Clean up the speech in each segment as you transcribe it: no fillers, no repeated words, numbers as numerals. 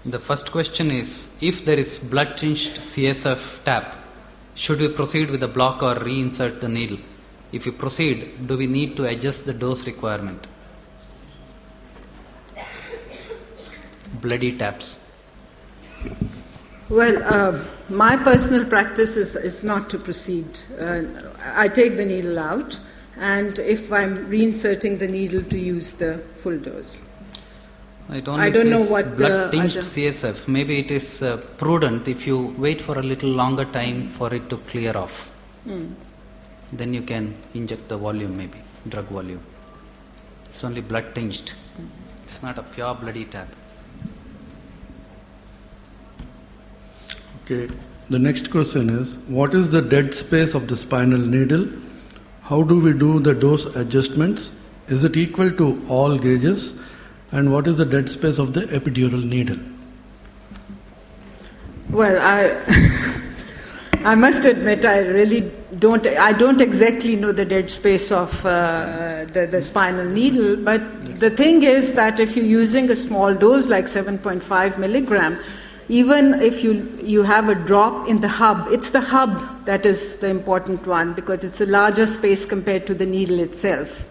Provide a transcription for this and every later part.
The first question is, if there is blood-tinged CSF tap, should we proceed with the block or reinsert the needle? If we proceed, do we need to adjust the dose requirement? Bloody taps. Well, my personal practice is not to proceed. I take the needle out, and if I'm reinserting the needle, to use the full dose. I don't know what blood-tinged CSF. Maybe it is prudent if you wait for a little longer time for it to clear off. Then you can inject the volume, maybe drug volume. It's only blood-tinged. It's not a pure bloody tap. Okay. The next question is, what is the dead space of the spinal needle? How do we do the dose adjustments? Is it equal to all gauges? And what is the dead space of the epidural needle? Well, I must admit I really don't exactly know the dead space of the spinal needle, but the thing is that if you're using a small dose like 7.5 milligram, even if you have a drop in the hub, it's the hub that is the important one, because it's a larger space compared to the needle itself.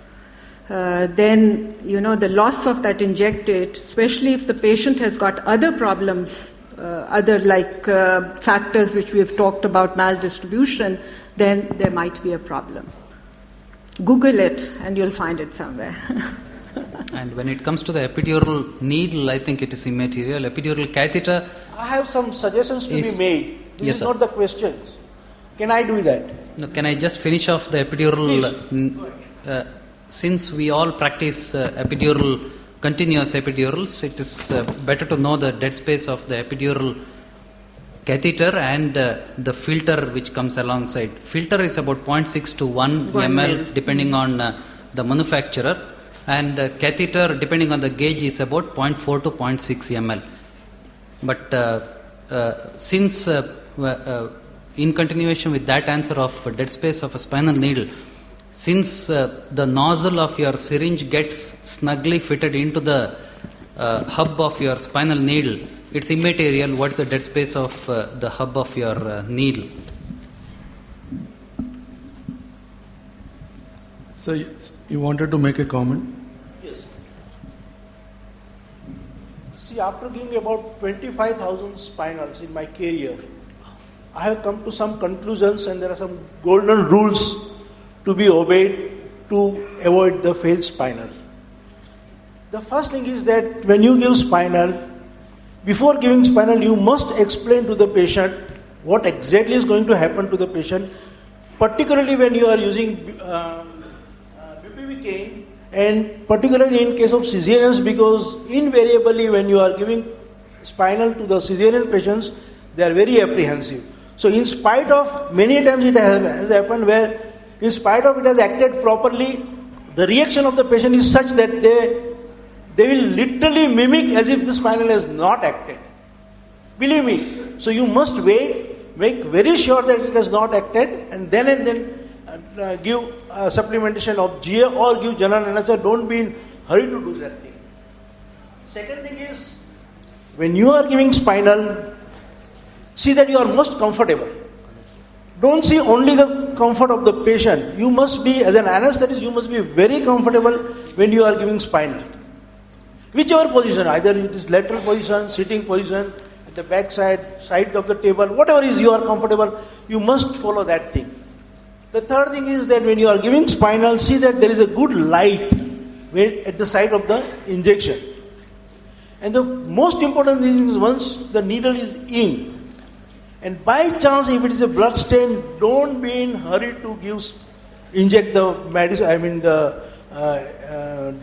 Then, the loss of that injectate, especially if the patient has got other problems, other factors which we have talked about, maldistribution, then there might be a problem. Google it and you'll find it somewhere. And when it comes to the epidural needle, I think it is immaterial. Epidural catheter, I have some suggestions to be made. This Yes, is sir. not the questions. Can I do that? No, can I just finish off the epidural? Since we all practice continuous epidurals, it is better to know the dead space of the epidural catheter and the filter which comes alongside. Filter is about 0.6 to 1 ml depending on the manufacturer, and catheter depending on the gauge is about 0.4 to 0.6 ml. But since in continuation with that answer of dead space of a spinal needle, since the nozzle of your syringe gets snugly fitted into the hub of your spinal needle, it's immaterial what is the dead space of the hub of your needle. So you wanted to make a comment? Yes. See, after giving about 25,000 spinals in my career, I have come to some conclusions, and there are some golden rules to be obeyed to avoid the failed spinal. The first thing is that when you give spinal, before giving spinal, you must explain to the patient what exactly is going to happen to the patient, particularly when you are using bupivacaine, and particularly in case of cesareans, because invariably when you are giving spinal to the cesarean patients, they are very apprehensive. So in spite of, many times it has happened where in spite of it has acted properly, the reaction of the patient is such that they will literally mimic as if the spinal has not acted. Believe me. So you must wait, make very sure that it has not acted, and then give supplementation of GA or give general anesthesia. Don't be in hurry to do that thing. Second thing is, when you are giving spinal, see that you are most comfortable. Don't see only the comfort of the patient. You must be, as an anesthetist, you must be very comfortable when you are giving spinal. Whichever position, either it is lateral position, sitting position, at the back side of the table, whatever is you are comfortable, you must follow that thing. The third thing is that when you are giving spinal, see that there is a good light at the side of the injection. And the most important thing is once the needle is in, and by chance, if it is a blood stain, don't be in hurry to inject the medicine. The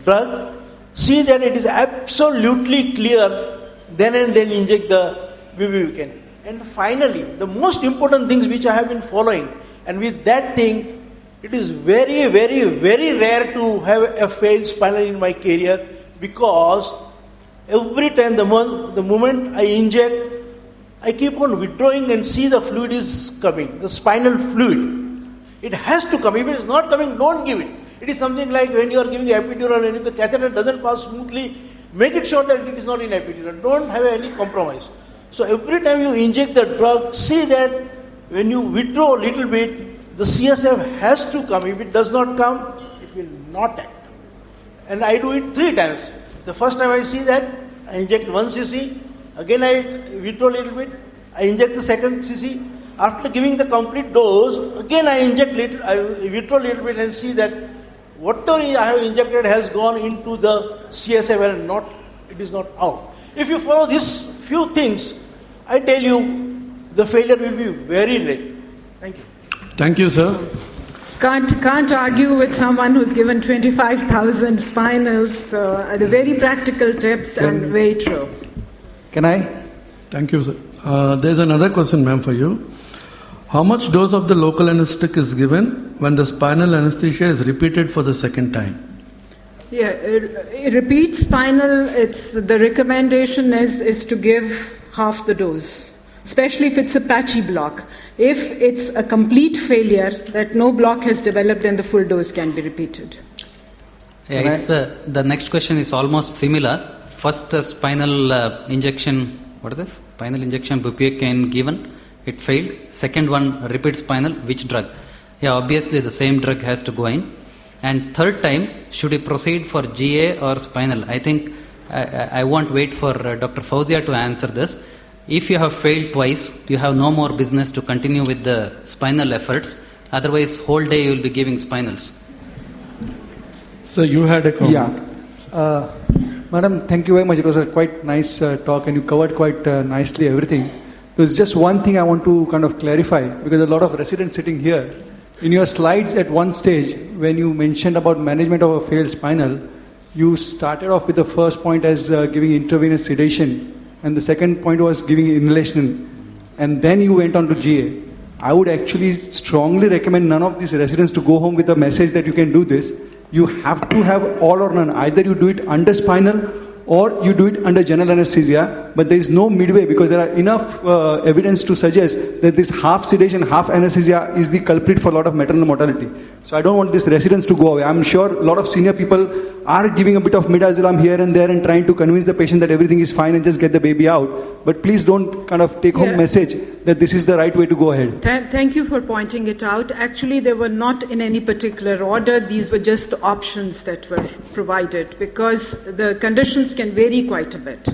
drug. See that it is absolutely clear. Then and then inject the bupivacaine. And finally, the most important things which I have been following, and with that thing, it is very, very, very rare to have a failed spinal in my career, because every time the moment I inject, I keep on withdrawing and see the fluid is coming, the spinal fluid. It has to come. If it is not coming, don't give it. It is something like when you are giving epidural and if the catheter doesn't pass smoothly, make it sure that it is not in epidural. Don't have any compromise. So every time you inject the drug, see that when you withdraw a little bit, the CSF has to come. If it does not come, it will not act. And I do it 3 times. The first time I see that, I inject 1 cc, again I withdraw a little bit, I inject the second cc. After giving the complete dose, again I withdraw a little bit and see that whatever I have injected has gone into the CSF and it is not out. If you follow these few things, I tell you, the failure will be very late. Thank you. Thank you, sir. Can't argue with someone who's given 25,000 spinals. So the very practical tips and very true. Can I? Thank you, sir. There's another question, ma'am, for you. How much dose of the local anesthetic is given when the spinal anesthesia is repeated for the second time? Yeah, repeat spinal, the recommendation is to give half the dose, especially if it's a patchy block. If it's a complete failure, that no block has developed, then the full dose can be repeated. Yeah, the next question is almost similar. First spinal injection, what is this? Spinal injection bupivacaine given, it failed. Second one, repeat spinal, which drug? Yeah, obviously the same drug has to go in. And third time, should we proceed for GA or spinal? I think I won't wait for Dr. Fauzia to answer this. If you have failed twice, you have no more business to continue with the spinal efforts. Otherwise, whole day you will be giving spinals. So you had a comment. Yeah. Madam, thank you very much. It was a quite nice talk and you covered quite nicely everything. There's just one thing I want to kind of clarify, because a lot of residents sitting here, in your slides at one stage, when you mentioned about management of a failed spinal, you started off with the first point as giving intravenous sedation, and the second point was giving inhalation, and then you went on to GA. I would actually strongly recommend none of these residents to go home with a message that you can do this. You have to have all or none. Either you do it under spinal or you do it under general anesthesia, but there is no midway, because there are enough evidence to suggest that this half sedation, half anesthesia is the culprit for a lot of maternal mortality. So I don't want these residents to go away. I'm sure a lot of senior people are giving a bit of midazolam here and there and trying to convince the patient that everything is fine and just get the baby out. But please don't kind of take home message that this is the right way to go ahead. Thank you for pointing it out. Actually, they were not in any particular order. These were just options that were provided, because the conditions can vary quite a bit.